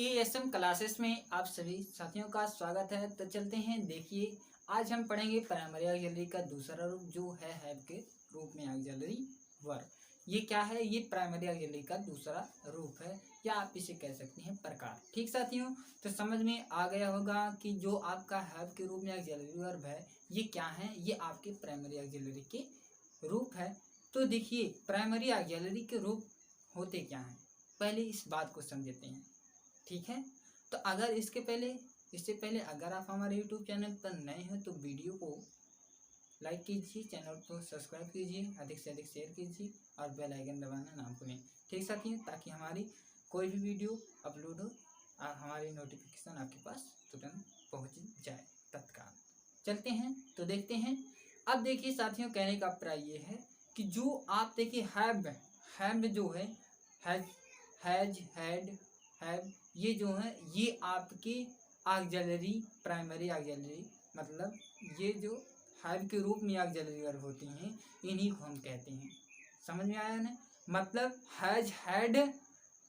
ASM classes में आप सभी साथियों का स्वागत है। तो चलते हैं, देखिए आज हम पढ़ेंगे प्राइमरी ऑक्सिलरी का दूसरा रूप जो है हैव के रूप में ऑक्सिलरी वर्ब। ये क्या है? ये प्राइमरी ऑक्सिलरी का दूसरा रूप है या आप इसे कह सकते हैं प्रकार। ठीक साथियों, तो समझ में आ गया होगा कि जो आपका हैव के रूप में ऑक्सिलरी वर्ब है ये क्या है, ये आपके प्राइमरी ऑक्सिलरी के रूप है। तो देखिए प्राइमरी ऑक्सिलरी के रूप होते क्या हैं, पहले इस बात को समझते हैं। ठीक है, तो अगर इससे पहले अगर आप हमारे YouTube चैनल पर नए हैं तो वीडियो को लाइक कीजिए, चैनल को सब्सक्राइब कीजिए, अधिक से अधिक शेयर कीजिए और बेल आइकन दबाना ना भूलें। ठीक साथियों, ताकि हमारी कोई भी वीडियो अपलोड हो और हमारी नोटिफिकेशन आपके पास तुरंत पहुंच जाए तत्काल। चलते हैं तो देखते हैं। अब देखिए साथियों, कहने का अभिप्राय ये है कि जो आप देखिए हैव जो है हैज हैड हैव, ये जो है ये आपके ऑक्सिलरी प्राइमरी ऑक्सिलरी मतलब ये जो हैव के रूप में ऑक्सिलरी वर्ब होती हैं इन्हीं को हम कहते हैं। समझ में आया ना? मतलब हैज हैड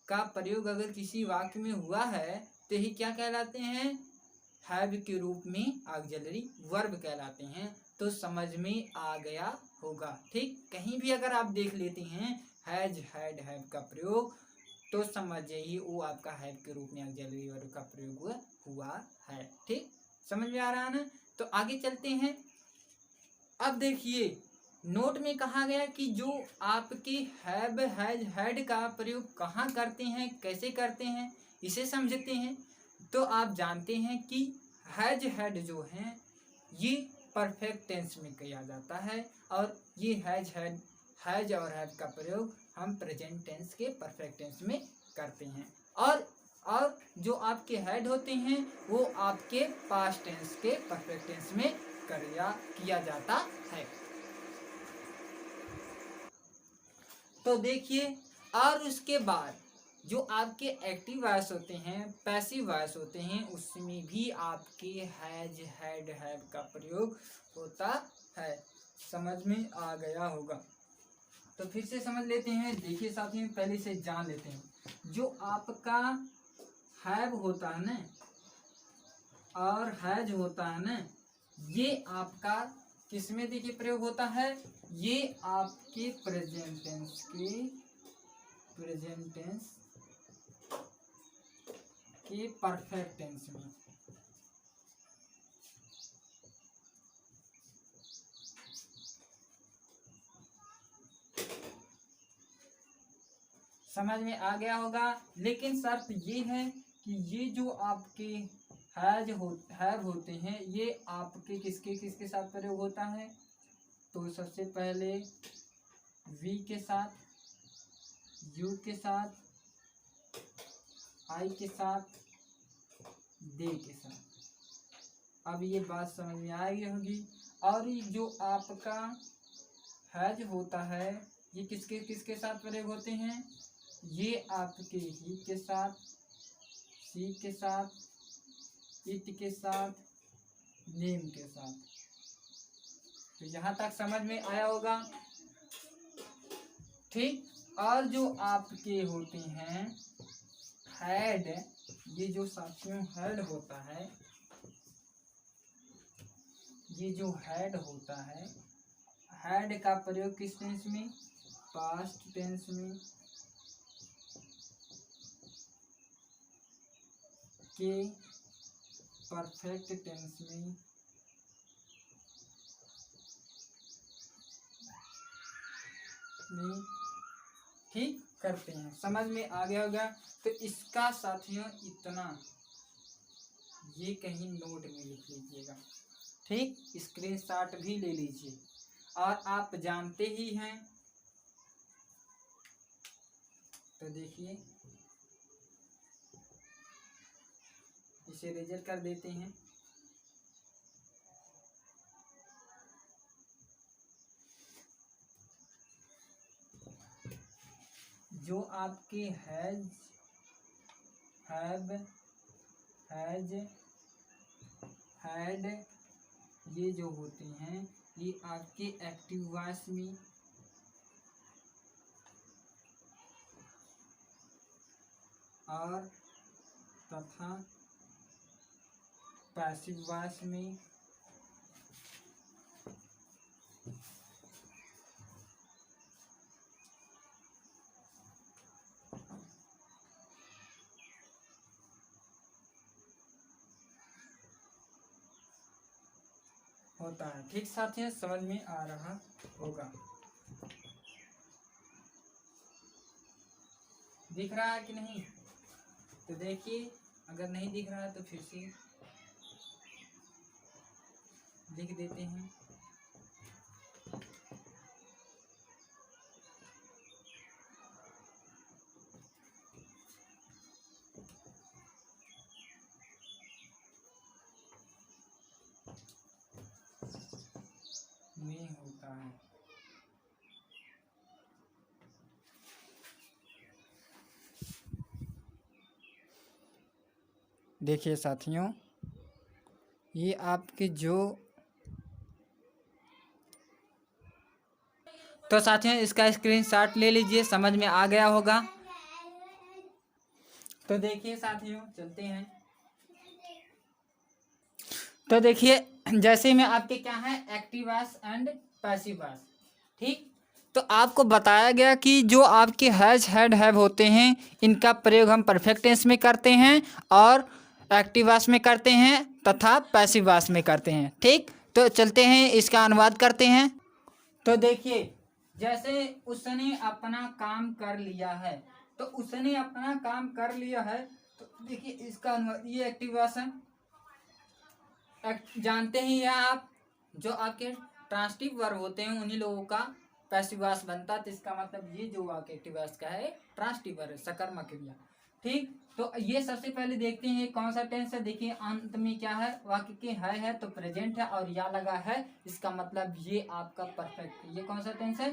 का प्रयोग अगर किसी वाक्य में हुआ है तो ये क्या कहलाते हैं? हैव के रूप में ऑक्सिलरी वर्ब कहलाते हैं। तो समझ में आ गया होगा। ठीक, कहीं भी अगर आप देख लेते हैं हैज हैड हैव का प्रयोग तो समझ जाइए वो आपका हैव के रूप में ऑक्सिलरी वर्ब का प्रयोग हुआ है। ठीक, समझ में आ रहा है ना? तो आगे चलते हैं। अब देखिए नोट में कहा गया कि जो आपके हैव हैज हैड का प्रयोग कहाँ करते हैं, कैसे करते हैं, इसे समझते हैं। तो आप जानते हैं कि हैज हैड जो है ये परफेक्ट टेंस में किया जाता है और ये हैज और हैव का प्रयोग हम प्रेजेंट टेंस के परफेक्ट टेंस में करते हैं। और जो आपके हेड होते हैं वो आपके पास्ट टेंस के परफेक्ट टेंस में किया जाता है। तो देखिए, और उसके बाद जो आपके एक्टिव वॉइस होते हैं, पैसिव वॉइस होते हैं, उसमें भी आपके हैज हैड हैव का प्रयोग होता है। समझ में आ गया होगा। तो फिर से समझ लेते हैं। देखिए साथियों, पहले से जान लेते हैं। जो आपका हैव होता है ना और हैज होता है ना, ये आपका किसमें देखिए प्रयोग होता है? ये आपके प्रेजेंट टेंस के परफेक्ट टेंस में। समझ में आ गया होगा। लेकिन शर्त ये है कि ये जो आपके हैव होते हैं ये आपके किसके साथ प्रयोग होता है? तो सबसे पहले वी के साथ, यू के साथ, आई के साथ, दे के साथ। अब ये बात समझ में आ गई होगी। और ये जो आपका हैज होता है ये किसके साथ प्रयोग होते हैं? ये आपके ही के साथ, सी के साथ, इट के साथ, नेम के साथ। तो यहाँ तक समझ में आया होगा। ठीक, और जो आपके होते हैं हैड, ये जो साथियों हैड होता है, ये जो हैड होता है, हैड का प्रयोग किस टेंस में? पास्ट टेंस में के परफेक्ट टेंस में ठीक करते हैं। समझ में आ गया होगा। तो इसका साथियों इतना ये कहीं नोट में लिख लीजिएगा। ठीक, स्क्रीनशॉट भी ले लीजिए। और आप जानते ही हैं, तो देखिए इसे रिजल्ट कर देते हैं। जो आपके हैज हैव हैज हैड ये जो होते हैं ये आपके एक्टिव वॉइस में और तथा पैसिव वॉइस में होता है। ठीक साथियों, समझ में आ रहा होगा। दिख रहा है कि नहीं? तो देखिए, अगर नहीं दिख रहा है तो फिर से लिख देते हैं। में होता है। देखिए साथियों, ये आपके जो तो साथियों इसका स्क्रीनशॉट ले लीजिए, समझ में आ गया होगा। तो देखिए साथियों, चलते हैं। तो देखिए, जैसे में आपके क्या है, active voice and passive voice. ठीक, तो आपको बताया गया कि जो आपके हैज हैड हैव होते हैं, इनका प्रयोग हम परफेक्ट टेंस में करते हैं और एक्टिव वॉइस में करते हैं तथा पैसिव वॉइस में करते हैं। ठीक, तो चलते हैं, इसका अनुवाद करते हैं। तो देखिए, जैसे उसने अपना काम कर लिया है, तो उसने अपना काम कर लिया है, तो देखिए इसका अनुवाद, ये एक्टिव वॉइस है। जानते ही हैं आप, जो आपके ट्रांसिटिव वर्ब होते हैं उन्हीं लोगों का पैसिव वॉइस बनता है। तो इसका मतलब ये जो वाक्य एक्टिव वॉइस का है, ट्रांसिटिव वर्ब है, सकर्मक क्रिया। ठीक, तो ये सबसे पहले देखते हैं कौन सा टेंस है। देखिए अंत में क्या है, वाक्य के है तो प्रेजेंट है और या लगा है, इसका मतलब ये आपका परफेक्ट, ये कौन सा टेंस है,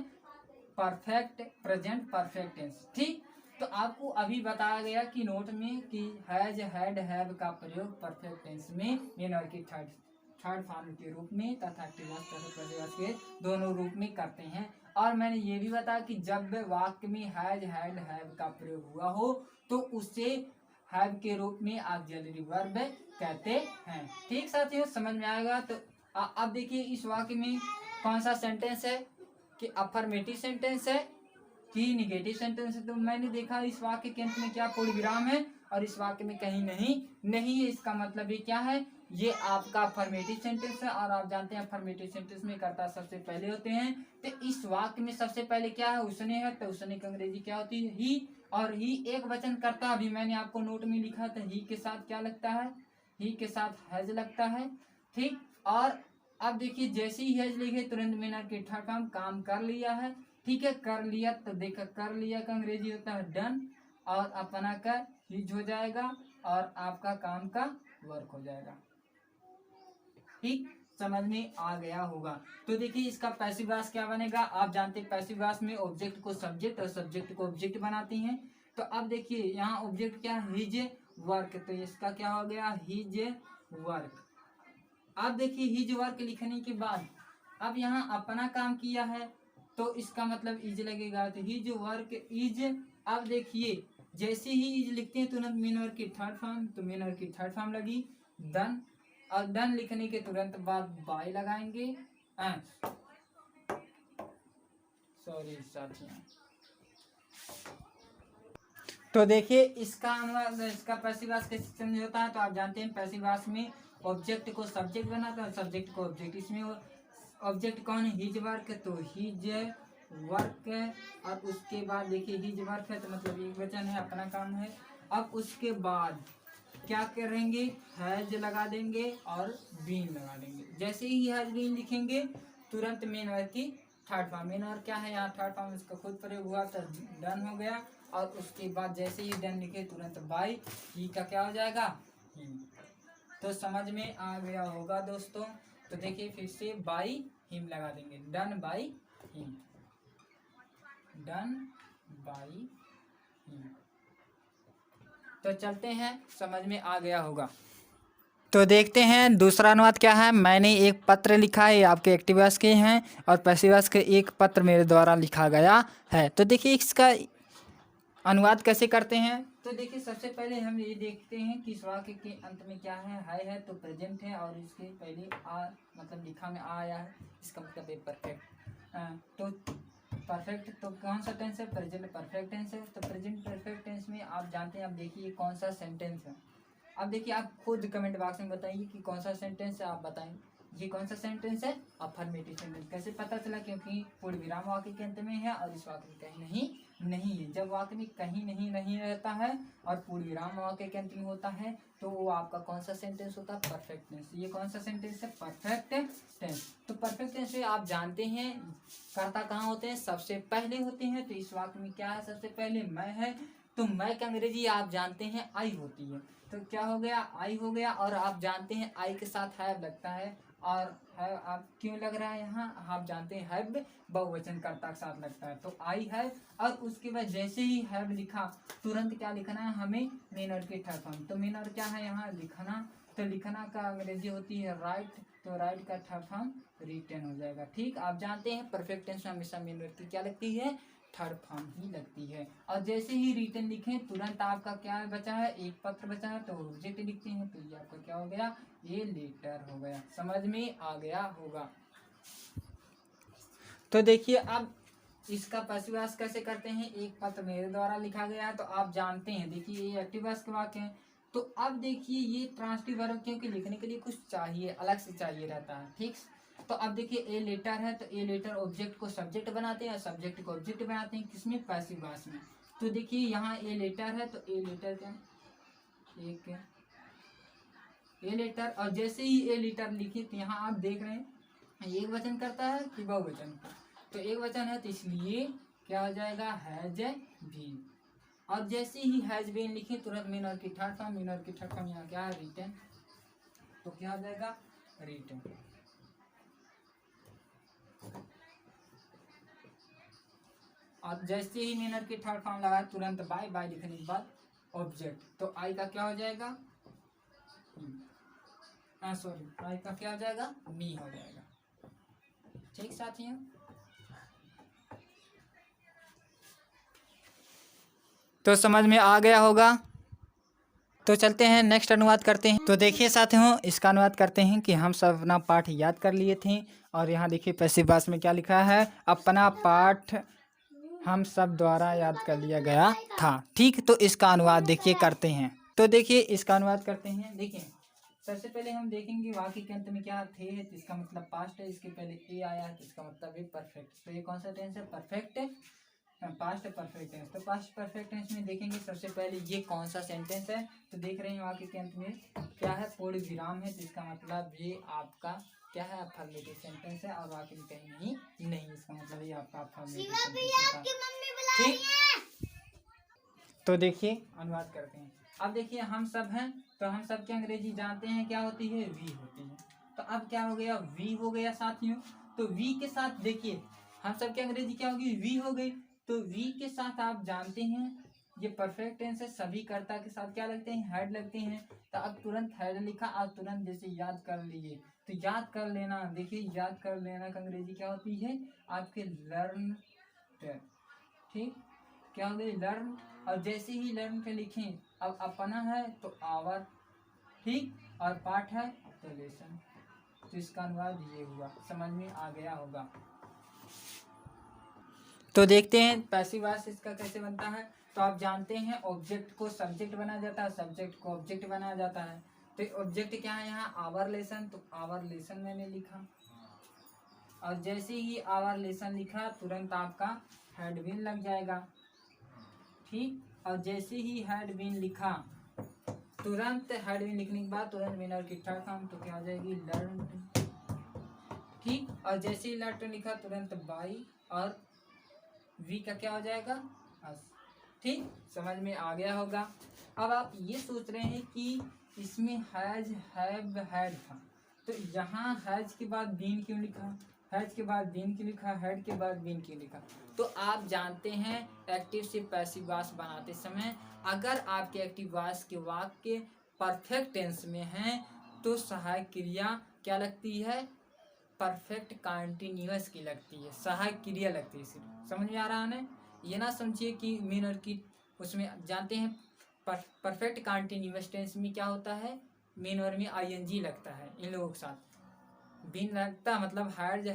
परफेक्ट प्रेजेंट परफेक्ट टेंस। ठीक, तो आपको अभी बताया गया कि नोट में कि हैज हैड हैव का प्रयोग परफेक्ट टेंस में मेन और की थर्ड फॉर्म के रूप में तथा एक्टिव वॉइस तथा पैसिव वॉइस के दोनों रूप में करते हैं। और मैंने ये भी बताया कि जब वाक्य में हैज हैड हैव का प्रयोग हुआ हो तो उसे हैव के रूप में ऑक्सिलरी वर्ब कहते हैं। ठीक साथियों, समझ में आएगा। तो अब देखिए इस वाक्य में कौन सा सेंटेंस है, कि अफर्मेटिव सेंटेंस है कि निगेटिव सेंटेंस है। तो मैंने देखा इस वाक्य के अंत में क्या पूर्ण विराम है और इस वाक्य में कहीं नहीं है। इसका मतलब ये क्या है, ये आपका अफर्मेटिव सेंटेंस है और आप जानते हैं अफर्मेटिव सेंटेंस में कर्ता सबसे पहले होते हैं। तो इस वाक्य में सबसे पहले क्या है, उसने है, तो उसने की अंग्रेजी क्या होती है, ही। और ही एक वचन कर्ता, अभी मैंने आपको नोट में लिखा था, ही के साथ क्या लगता है, ही के साथ हैज लगता है। ठीक, और अब देखिए जैसे ही हैज लिखे तुरंत मेनर के थर्ड फॉर्म काम कर लिया है। ठीक है, कर लिया, तो देखा कर लिया का अंग्रेजी होता है डन, और अपना का हिज हो जाएगा और आपका काम का वर्क हो जाएगा। ठीक, समझ में आ गया होगा। तो देखिए इसका पैसिव वॉइस क्या बनेगा, आप जानते हैं पैसिव वॉइस में ऑब्जेक्ट को सब्जेक्ट और सब्जेक्ट को ऑब्जेक्ट बनाते हैं। तो अब देखिए यहाँ ऑब्जेक्ट क्या, हिज वर्क, तो इसका क्या हो गया, हिज वर्क। अब देखिए हिज वर्क लिखने के बाद अब यहाँ अपना काम किया है, तो इसका मतलब इज लगेगा, तो हिज वर्क इज। अब देखिए जैसे ही इज लिखते हैं तुरंत मेन वर्ब की थर्ड फॉर्म, तो मेन वर्ब की थर्ड फॉर्म लगी डन, और डन लिखने के तुरंत बाद बाय लगाएंगे। सॉरी साथियों, तो देखिए इसका इसका पैसिव वॉइस कैसे चेंज होता है। तो आप जानते हैं पैसिव वॉइस में ऑब्जेक्ट को सब्जेक्ट बनाता है, सब्जेक्ट को ऑब्जेक्ट। इसमें ऑब्जेक्ट कौन है, हिज वर्क, तो हिज वर्क है। और उसके बाद देखिए हिज वर्क है तो मतलब एक वचन है, अपना काम है। अब उसके बाद क्या करेंगे, हैज लगा देंगे और बीन लगा देंगे। जैसे ही हैज बीन लिखेंगे तुरंत मेन वर्ब की थर्ड फॉर्म, मेन वर्ब क्या है यहाँ थर्ड फॉर्म, इसका खुद प्रयोग हुआ तो डन हो गया। और उसके बाद जैसे ही डन लिखे तुरंत बाय, ही का क्या हो जाएगा, ही। तो समझ में आ गया होगा दोस्तों। तो देखिए फिर से बाय हिम लगा देंगे, done by him, done by him. तो चलते हैं, समझ में आ गया होगा। तो देखते हैं दूसरा अनुवाद क्या है। मैंने एक पत्र लिखा है, आपके एक्टिव वॉइस के हैं और पैसिव वॉइस के एक पत्र मेरे द्वारा लिखा गया है। तो देखिए इसका अनुवाद कैसे करते हैं, तो देखिए सबसे पहले हम ये देखते हैं कि इस वाक्य के अंत में क्या है तो प्रेजेंट है और इसके पहले आ मतलब लिखा में आ आया है, इसका मतलब है परफेक्ट। तो परफेक्ट तो कौन सा टेंस है, प्रेजेंट परफेक्ट टेंस है। तो प्रेजेंट परफेक्ट टेंस में आप जानते हैं, अब देखिए कौन सा सेंटेंस है। अब देखिए आप खुद कमेंट बॉक्स में बताइए कि कौन सा सेंटेंस है, आप बताएं ये कौन सा सेंटेंस है, अफर्मेटिव सेंटेंस। कैसे पता चला, क्योंकि पूर्ण विराम वाक्य के अंत में है और इस वाक्य में कहीं नहीं है। जब वाक्य में कहीं नहीं रहता है और पूर्ण विराम वाक्य के अंत में होता है तो वो आपका कौन सा सेंटेंस होता है, परफेक्ट टेंस। ये कौन सा सेंटेंस है, परफेक्ट टेंस। तो परफेक्ट टेंस में आप जानते हैं कर्ता कहाँ होते हैं, सबसे पहले होते हैं। तो इस वाक्य में क्या है, सबसे पहले मैं है, तो मैं की अंग्रेजी आप जानते हैं आई होती है। तो क्या हो गया, आई हो गया। और आप जानते हैं आई के साथ हैव लगता है, और है आप क्यों लग रहा है यहाँ, आप जानते हैं हैव बहुवचन कर्ता के साथ लगता है। तो आई है, और उसके बाद जैसे ही हैव लिखा तुरंत क्या लिखना है हमें, मेन वर्ड की थर्ड फॉर्म। तो मेन वर्ड क्या है यहाँ, लिखना। तो लिखना का अंग्रेजी होती है राइट, तो राइट का थर्ड फॉर्म रिटन हो जाएगा। ठीक, आप जानते हैं परफेक्ट टेंस में हमेशा मेन वर्ड की क्या लगती है, थर्ड फॉर्म ही लगती है। और जैसे ही रिटन लिखें तुरंत आपका क्या बचा है, एक पत्र बचा है, तो ऑब्जेक्ट लिखते हैं, तो ये आपका क्या हो गया, ये लेटर हो गया। समझ में आ गया होगा। तो देखिए अब इसका पैसिव वॉइस कैसे करते हैं, एक पत्र मेरे द्वारा लिखा गया है, तो आप जानते हैं। देखिए ये एक्टिव वॉइस के वाक्य हैं। तो अब देखिए ये ट्रांसिटिव वर्ब, क्योंकि लिखने के लिए कुछ चाहिए, अलग से चाहिए रहता है। ठीक, तो अब देखिए ए लेटर है, तो ए लेटर ऑब्जेक्ट को सब्जेक्ट बनाते हैं, सब्जेक्ट को ऑब्जेक्ट बनाते हैं, किसमें, पैसिव वॉइस में। तो देखिए यहाँ ए लेटर है, तो ए लेटर क्या, एक ए लेटर, और जैसे ही ए लेटर लिखे तो यहाँ आप देख रहे हैं एक वचन करता है कि बहुवचन। तो एक वचन है, तो इसलिए क्या हो जाएगा, हैज बीन। और जैसे ही हैज बीन लिखे तुरंत मेन और की थर्ड फॉर्म, मेन और की थर्ड फॉर्म यहाँ क्या है, रिटन। तो क्या हो जाएगा, रिटन। और जैसे ही मेन और की थर्ड फॉर्म लगा तुरंत बाय, बाय लिखने के बाद ऑब्जेक्ट, तो आई का क्या हो जाएगा, सॉरी, आई का क्या हो जाएगा, मी हो जाएगा। ठीक साथियों, तो समझ में आ गया होगा। तो चलते हैं नेक्स्ट अनुवाद करते हैं। तो देखिए साथियों, इसका अनुवाद करते हैं कि हम सब अपना पाठ याद कर लिए थे, और यहाँ देखिए पैसिव वॉइस में क्या लिखा है, अपना पाठ हम सब द्वारा याद कर लिया गया था। ठीक, तो इसका अनुवाद देखिए करते हैं। तो देखिए इसका अनुवाद करते हैं। देखिए सबसे पहले हम देखेंगे वाक्य के अंत में क्या थे, तो इसका मतलब पास्ट है, इसके पहले ए आया है, तो इसका मतलब है परफेक्ट। तो ये कौन सा टेंस है, परफेक्ट पास्ट परफेक्ट टेंस। तो पास्ट परफेक्ट टेंस में देखेंगे सबसे पहले ये कौन सा सेंटेंस है। तो देख रहे हैं वाक्य के अंत में क्या है, पूर्ण विराम है, तो इसका मतलब ये आपका क्या है, अफर्मेटिव सेंटेंस है, और वाक्य में कहीं नहीं, इसका मतलब ये आपका अफर्मेटिव सेंटेंस है। ठीक, तो देखिए अनुवाद करते हैं। अब देखिए हम सब हैं, तो हम सब की अंग्रेजी जानते हैं क्या होती है, वी होती है। तो अब क्या हो गया, वी हो गया साथियों। तो वी के साथ देखिए हम सब की अंग्रेजी क्या होगी, वी हो गई। तो वी के साथ आप जानते हैं ये परफेक्ट टेंस है, सभी कर्ता के साथ क्या लगते हैं, हेड लगते हैं। तो अब तुरंत हेड लिखा और तुरंत जैसे याद कर लीजिए, तो याद कर लेना। देखिए याद कर लेना का अंग्रेजी क्या होती है, आपके लर्न। ठीक, क्या हो गई, लर्न। और जैसे ही लर्न के लिखें, अब अपना है तो आवर, ठीक, और पाठ है तो लेसन। तो इसका अनुवाद ये हुआ, समझ में आ गया होगा। तो देखते हैं पैसिव वॉइस इसका कैसे बनता है। तो आप जानते हैं ऑब्जेक्ट को सब्जेक्ट बनाया जाता है, सब्जेक्ट को ऑब्जेक्ट बनाया जाता है। तो ऑब्जेक्ट क्या है यहाँ, आवर लेसन, तो आवर लेसन मैंने लिखा, और जैसे ही आवर लेसन लिखा तुरंत आपका हैड बीन लग जाएगा। ठीक, और जैसे ही हैड बीन लिखा तुरंत हैड बीन लिखने के बाद तुरंत विनर की थर्ड फॉर्म, तो क्या आ जाएगी, लर्न। ठीक, और जैसे ही लर्न लिखा तुरंत बाई, और वी का क्या हो जाएगा, अस। ठीक, समझ में आ गया होगा। अब आप ये सोच रहे हैं कि इसमें हैज, हैव, हैड था, तो यहाँ हैज के बाद बीन क्यों लिखा, हैज के बाद बीन क्यों लिखा, हैड के बाद बीन क्यों लिखा। तो आप जानते हैं एक्टिव से पैसिव वॉइस बनाते समय अगर आपके एक्टिव वॉइस के वाक्य परफेक्ट टेंस में हैं तो सहायक क्रिया क्या लगती है, परफेक्ट कंटिन्यूअस की लगती है, सहायक क्रिया लगती है। सिर्फ समझ में आ रहा है ना, ये ना समझिए कि मेन और की उसमें जानते हैं परफेक्ट कंटिन्यूअस टेंस में क्या होता है, मेन वर्ब में आईएनजी लगता है इन लोगों के साथ। बीन लगता मतलब हैज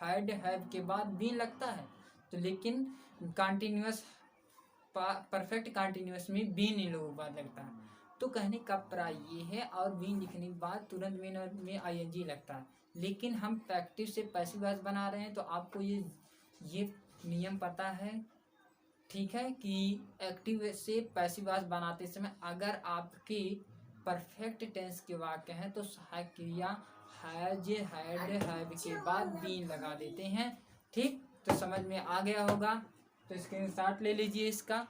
हैव के बाद बीन लगता है, तो लेकिन कंटिन्यूअस परफेक्ट कंटिन्यूअस में बीन इन लोगों के बाद लगता है। तो कहने का प्राय ये है, और बीन लिखने के बाद तुरंत मेन वर्ब में आईएनजी लगता है। लेकिन हम एक्टिव से पैसिव वॉइस बना रहे हैं, तो आपको ये नियम पता है, ठीक है, कि एक्टिव से पैसिव वॉइस बनाते समय अगर आपके परफेक्ट टेंस के वाक्य हैं तो सहायक क्रिया हैज हैड हैव के बाद बीन लगा देते हैं। ठीक, तो समझ में आ गया होगा, तो स्क्रीनशॉट ले लीजिए इसका।